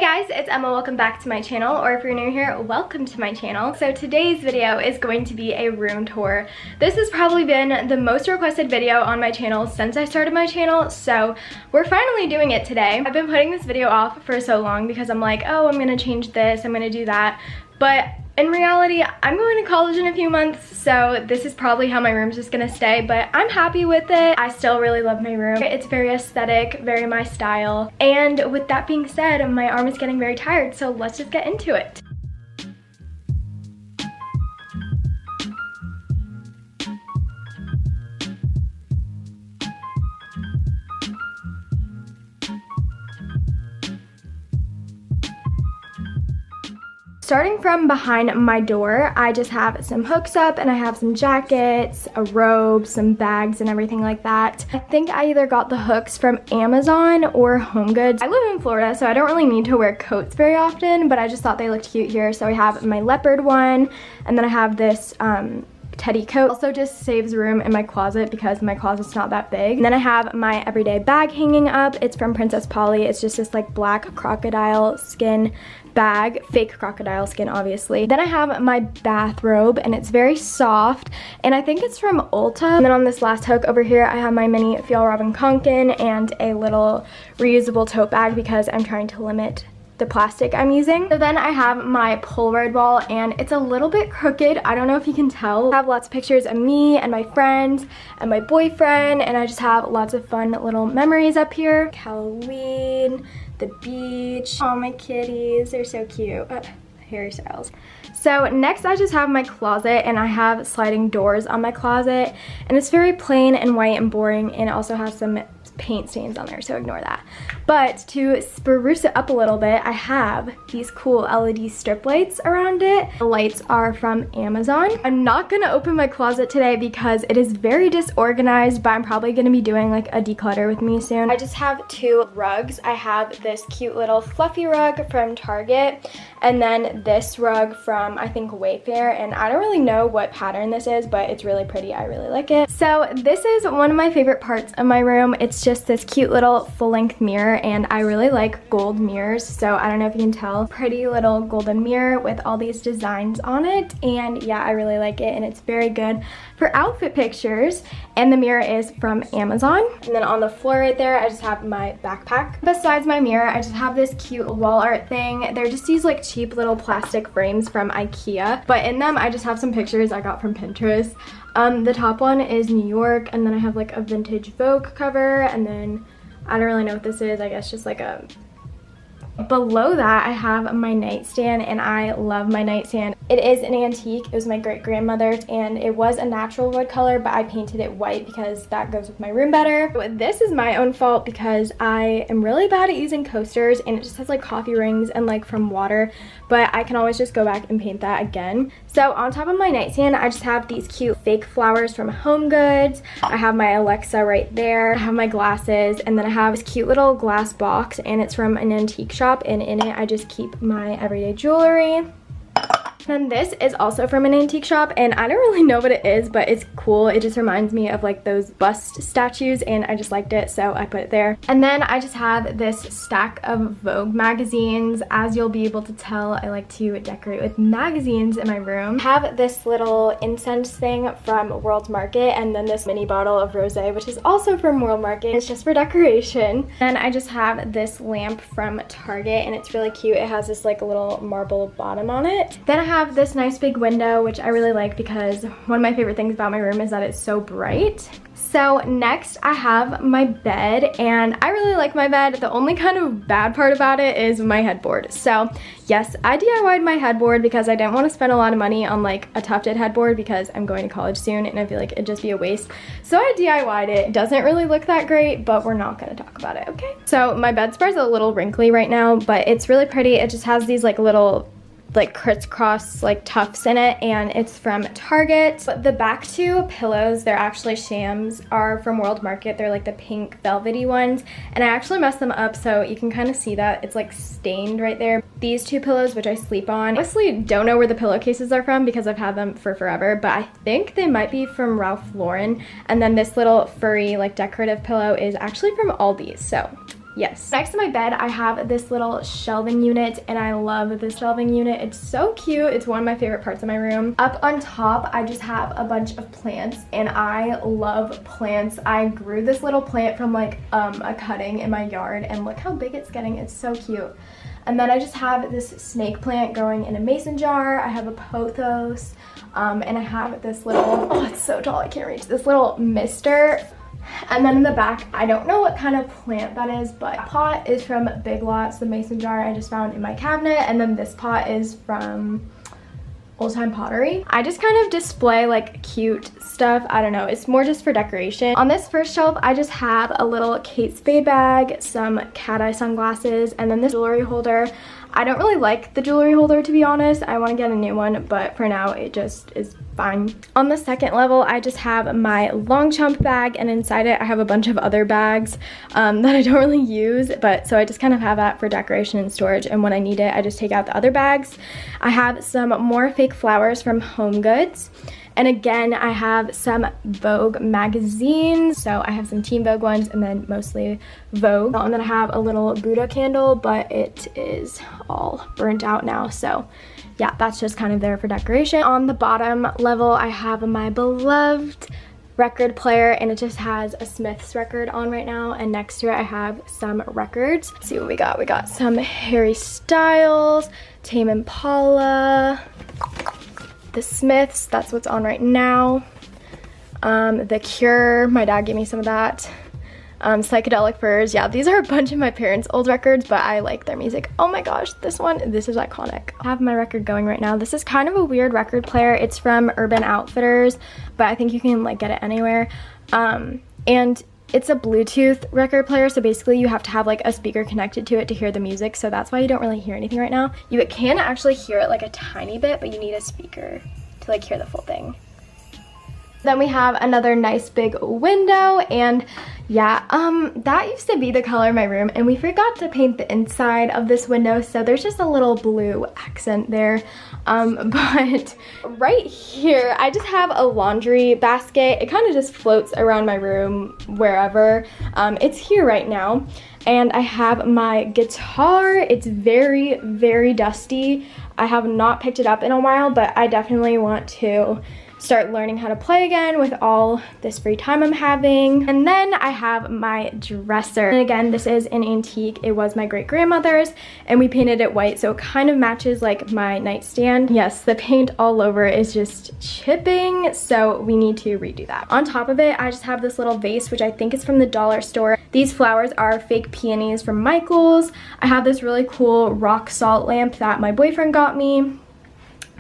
guys, it's Emma. Welcome back to my channel, or if you're new here, welcome to my channel. So today's video is going to be a room tour. This has probably been the most requested video on my channel since I started my channel, so we're finally doing it today. I've been putting this video off for so long because I'm like, oh, I'm gonna change this, I'm gonna do that, but in reality, I'm going to college in a few months, so this is probably how my room's just gonna stay, but I'm happy with it. I still really love my room. It's very aesthetic, very my style. And with that being said, my arm is getting very tired, so let's just get into it. Starting from behind my door, I just have some hooks up and I have some jackets, a robe, some bags and everything like that. I think I either got the hooks from Amazon or HomeGoods. I live in Florida, so I don't really need to wear coats very often, but I just thought they looked cute here. So I have my leopard one, and then I have this teddy coat. Also just saves room in my closet because my closet's not that big. And then I have my everyday bag hanging up. It's from Princess Polly. It's just this like black crocodile skin bag, fake crocodile skin obviously. Then I have my bathrobe and it's very soft and I think it's from Ulta. And then on this last hook over here I have my mini Fjällräven Konken and a little reusable tote bag because I'm trying to limit the plastic I'm using. So then I have my Polaroid wall and it's a little bit crooked. I don't know if you can tell. I have lots of pictures of me and my friends and my boyfriend, and I just have lots of fun little memories up here. Halloween, the beach, all my kitties, they're so cute. Hairstyles. So next I just have my closet and I have sliding doors on my closet and it's very plain and white and boring, and it also has some paint stains on there, so ignore that. But to spruce it up a little bit, I have these cool LED strip lights around it. The lights are from Amazon. I'm not gonna open my closet today because it is very disorganized, but I'm probably gonna be doing like a declutter with me soon. I just have two rugs. I have this cute little fluffy rug from Target and then this rug from I think Wayfair, and I don't really know what pattern this is, but it's really pretty. I really like it. So this is one of my favorite parts of my room. It's just this cute little full-length mirror, and I really like gold mirrors, so I don't know if you can tell. Pretty little golden mirror with all these designs on it, and yeah, I really like it, and it's very good for outfit pictures. And the mirror is from Amazon. And then on the floor right there, I just have my backpack. Besides my mirror, I just have this cute wall art thing. They're just these like cheap little plastic frames from IKEA, but in them I just have some pictures I got from Pinterest. The top one is New York, and then I have like a vintage Vogue cover, and then I don't really know what this is. I guess just like a... Below that I have my nightstand, and I love my nightstand. It is an antique. It was my great-grandmother's, and it was a natural wood color, but I painted it white because that goes with my room better. But this is my own fault because I am really bad at using coasters, and it just has like coffee rings and like from water, but I can always just go back and paint that again. So on top of my nightstand, I just have these cute fake flowers from HomeGoods. I have my Alexa right there. I have my glasses, and then I have this cute little glass box, and it's from an antique shop, and in it I just keep my everyday jewelry. And this is also from an antique shop, and I don't really know what it is, but it's cool. It just reminds me of like those bust statues, and I just liked it, so I put it there. And then I just have this stack of Vogue magazines. As you'll be able to tell, I like to decorate with magazines in my room. I have this little incense thing from World Market, and then this mini bottle of rosé, which is also from World Market. It's just for decoration. Then I just have this lamp from Target, and it's really cute. It has this like little marble bottom on it. Then I have this nice big window, which I really like because one of my favorite things about my room is that it's so bright. So next I have my bed, and I really like my bed. The only kind of bad part about it is my headboard. So yes, I DIY'd my headboard because I didn't want to spend a lot of money on like a tufted headboard because I'm going to college soon and I feel like it'd just be a waste. So I DIY'd it. It doesn't really look that great, but we're not going to talk about it, okay? So my bedspread's a little wrinkly right now, but it's really pretty. It just has these like little like crisscross like tufts in it, and it's from Target. But the back two pillows, they're actually shams, are from World Market. They're like the pink velvety ones, and I actually messed them up, so you can kind of see that it's like stained right there. These two pillows, which I sleep on, honestly don't know where the pillowcases are from because I've had them for forever, but I think they might be from Ralph Lauren. And then this little furry like decorative pillow is actually from Aldi, so Yes. Next to my bed, I have this little shelving unit, and I love this shelving unit. It's so cute. It's one of my favorite parts of my room. Up on top, I just have a bunch of plants, and I love plants. I grew this little plant from like a cutting in my yard, and look how big it's getting. It's so cute. And then I just have this snake plant growing in a mason jar. I have a pothos, and I have this little, oh, it's so tall, I can't reach, this little mister. And then in the back, I don't know what kind of plant that is, but pot is from Big Lots, the mason jar I just found in my cabinet. And then this pot is from Old Time Pottery. I just kind of display like cute stuff. I don't know, it's more just for decoration. On this first shelf, I just have a little Kate Spade bag, some cat eye sunglasses, and then this jewelry holder. I don't really like the jewelry holder, to be honest. I want to get a new one, but for now it just is fine. On the second level, I just have my long chump bag, and inside it I have a bunch of other bags that I don't really use, but so I just kind of have that for decoration and storage, and when I need it I just take out the other bags. I have some more fake flowers from Home Goods. And again, I have some Vogue magazines. So I have some Teen Vogue ones and then mostly Vogue. And then I have a little Buddha candle, but it is all burnt out now. So yeah, that's just kind of there for decoration. On the bottom level, I have my beloved record player, and it just has a Smith's record on right now, and next to it I have some records. Let's see what we got. We got some Harry Styles, Tame Impala, the Smiths, that's what's on right now. The Cure, my dad gave me some of that. Psychedelic Furs, yeah, these are a bunch of my parents' old records, but I like their music. Oh my gosh, this is iconic. I have my record going right now. This is kind of a weird record player. It's from Urban Outfitters, but I think you can like get it anywhere. And it's a Bluetooth record player, so basically you have to have like a speaker connected to it to hear the music, so that's why you don't really hear anything right now. You can actually hear it like a tiny bit, but you need a speaker to like hear the full thing. Then we have another nice big window, and yeah, that used to be the color of my room, and we forgot to paint the inside of this window, so there's just a little blue accent there. But right here, I just have a laundry basket. It kind of just floats around my room wherever. It's here right now. And I have my guitar. It's very, very dusty. I have not picked it up in a while, but I definitely want to start learning how to play again with all this free time I'm having. And then I have my dresser. And again, this is an antique. It was my great-grandmother's, and we painted it white, so it kind of matches like my nightstand. Yes, the paint all over is just chipping, so we need to redo that. On top of it, I just have this little vase, which I think is from the dollar store. These flowers are fake peonies from Michael's. I have this really cool rock salt lamp that my boyfriend got me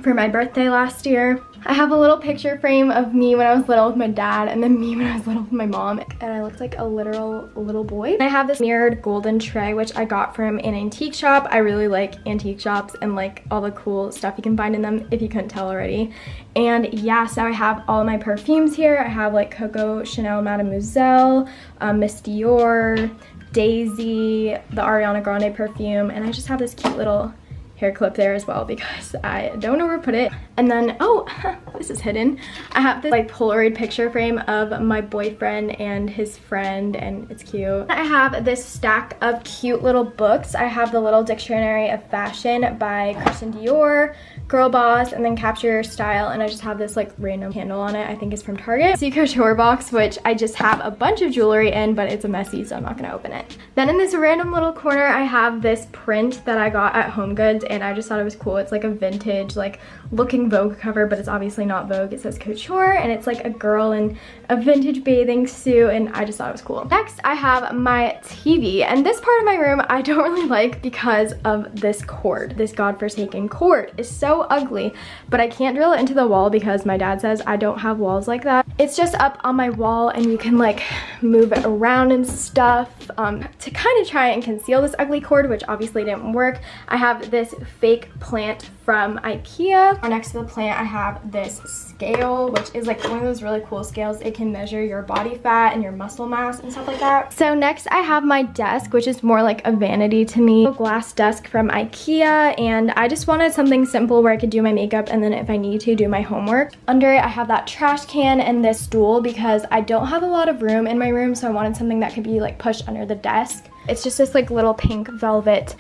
for my birthday last year. I have a little picture frame of me when I was little with my dad, and then me when I was little with my mom, and I looked like a literal little boy. I have this mirrored golden tray, which I got from an antique shop. I really like antique shops and like all the cool stuff you can find in them, if you couldn't tell already. And yeah, so I have all my perfumes here. I have like Coco Chanel Mademoiselle, Miss Dior, Daisy, the Ariana Grande perfume, and I just have this cute little hair clip there as well because I don't know where to put it. And then, oh, this is hidden. I have this like Polaroid picture frame of my boyfriend and his friend, and it's cute. I have this stack of cute little books. I have the Little Dictionary of Fashion by Christian Dior, Girl Boss, and then Capture Your Style, and I just have this like random handle on it. I think it's from Target. Secret Couture box, which I just have a bunch of jewelry in, but it's a messy, so I'm not gonna open it. Then in this random little corner, I have this print that I got at Home Goods, and I just thought it was cool. It's like a vintage, like looking Vogue cover, but it's obviously not Vogue. It says couture, and it's like a girl in a vintage bathing suit, and I just thought it was cool. Next, I have my TV, and this part of my room I don't really like because of this cord. This godforsaken cord is so ugly, but I can't drill it into the wall because my dad says I don't have walls like that. It's just up on my wall, and you can like move it around and stuff to kind of try and conceal this ugly cord, which obviously didn't work. I have this fake plant from IKEA. Next to the plant, I have this scale, which is like one of those really cool scales. It can measure your body fat and your muscle mass and stuff like that. So next I have my desk, which is more like a vanity to me. A glass desk from IKEA, and I just wanted something simple where I could do my makeup and then if I need to do my homework. Under it I have that trash can and this stool because I don't have a lot of room in my room, so I wanted something that could be like pushed under the desk. It's just this like little pink velvet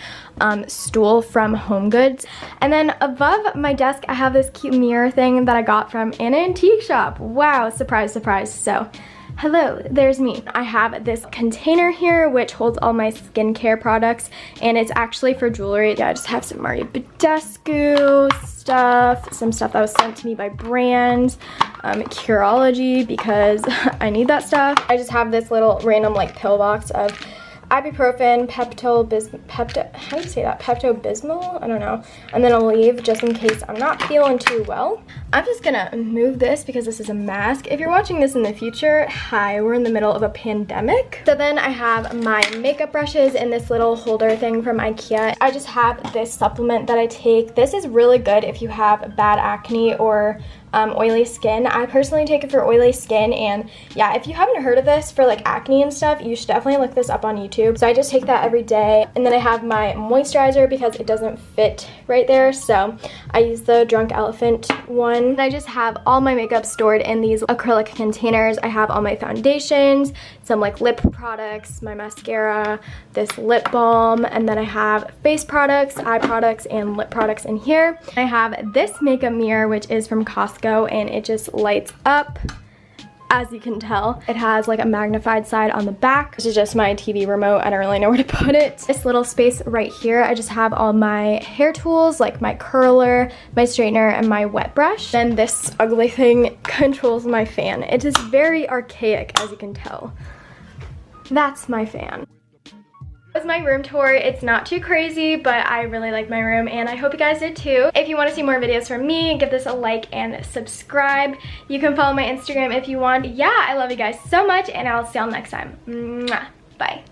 stool from HomeGoods. And then above my desk, I have this cute mirror thing that I got from an antique shop. Wow, surprise, surprise. So hello, there's me. I have this container here which holds all my skincare products, and it's actually for jewelry. Yeah, I just have some Mario Badescu stuff, some stuff that was sent to me by brands, Curology because I need that stuff. I just have this little random like pill box of ibuprofen, how do you say that? Pepto-Bismol? I don't know. And then I'll leave just in case I'm not feeling too well. I'm just gonna move this because this is a mask. If you're watching this in the future, hi, we're in the middle of a pandemic. So then I have my makeup brushes in this little holder thing from IKEA. I just have this supplement that I take. This is really good if you have bad acne or oily skin. I personally take it for oily skin, and yeah, if you haven't heard of this for like acne and stuff, you should definitely look this up on YouTube. So I just take that every day. And then I have my moisturizer because it doesn't fit right there, so I use the Drunk Elephant one. And I just have all my makeup stored in these acrylic containers. I have all my foundations, some like lip products, my mascara, this lip balm, and then I have face products, eye products, and lip products in here. I have this makeup mirror which is from Costco, and it just lights up, as you can tell. It has like a magnified side on the back. This is just my TV remote. I don't really know where to put it. This little space right here, I just have all my hair tools, like my curler, my straightener, and my wet brush. Then this ugly thing controls my fan. It is very archaic, as you can tell. That's my fan. That was my room tour. It's not too crazy, but I really like my room, and I hope you guys did too. If you want to see more videos from me, give this a like and subscribe. You can follow my Instagram if you want. Yeah, I love you guys so much, and I'll see y'all next time. Mwah. Bye.